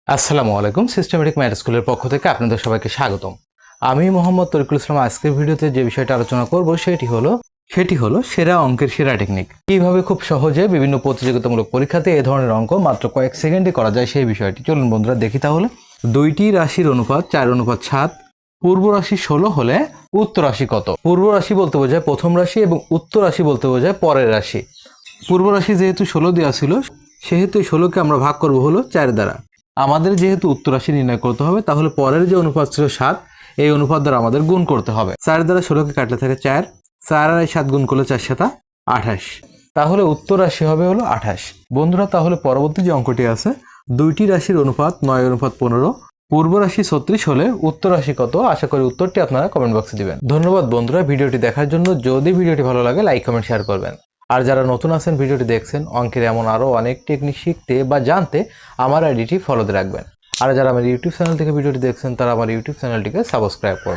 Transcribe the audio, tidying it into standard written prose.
আসসালামু আলাইকুম। Systematic math স্কুলের পক্ষ থেকে আপনাদের সবাইকে স্বাগতম। আমি মোহাম্মদ তরিকুল ইসলাম। আজকের ভিডিওতে যে বিষয়টা আলোচনা করব সেটি হলো সেরা অঙ্কের সেরা টেকনিক। কিভাবে খুব সহজে বিভিন্ন প্রতিযোগিতামূলক পরীক্ষাতে এই ধরনের অঙ্ক মাত্র কয়েক সেকেন্ডে করা যায় সেই বিষয়টি। চলুন বন্ধুরা দেখি তাহলে। দুইটি রাশির অনুপাত 4:7, পূর্ব রাশি 16 হলে উত্তর রাশি কত? পূর্ব রাশি বলতে বোঝায় প্রথম রাশি এবং উত্তর রাশি বলতে বোঝায় পরের রাশি। পূর্ব রাশি যেহেতু 16 দেওয়া ছিল সেহেতু এই 16কে আমরা ভাগ করব হলো 4 দ্বারা। আমাদের যেহেতু উত্তর রাশি নির্ণয় করতে হবে, তাহলে পরের যে অনুপাত ছিল 7, এই অনুপাত দ্বারা আমাদের গুণ করতে হবে। 4 দ্বারা 16কে কাটলে থাকে 4, 4 আর 7 গুণ করলে 4 7 28। তাহলে উত্তর রাশি হবে হলো 28। বন্ধুরা তাহলে পরবর্তী যে অঙ্কটি আছে, দুইটি রাশির অনুপাত 9:15, পূর্ব রাশি 36 হলে উত্তর রাশি কত? আশা করি উত্তরটি আপনারা কমেন্ট বক্সে দিবেন। ধন্যবাদ বন্ধুরা ভিডিওটি দেখার জন্য। যদি ভিডিওটি ভালো লাগে লাইক কমেন্ট শেয়ার করবেন। আর যারা নতুন আছেন ভিডিওটি দেখছেন, অঙ্কের এমন আরো অনেক টেকনিক শিখতে বা জানতে আমার আইডিটি ফলোতে রাখবেন। আর যারা আমার ইউটিউব চ্যানেল থেকে ভিডিওটি দেখছেন তারা আমার ইউটিউব চ্যানেলটিকে সাবস্ক্রাইব করুন।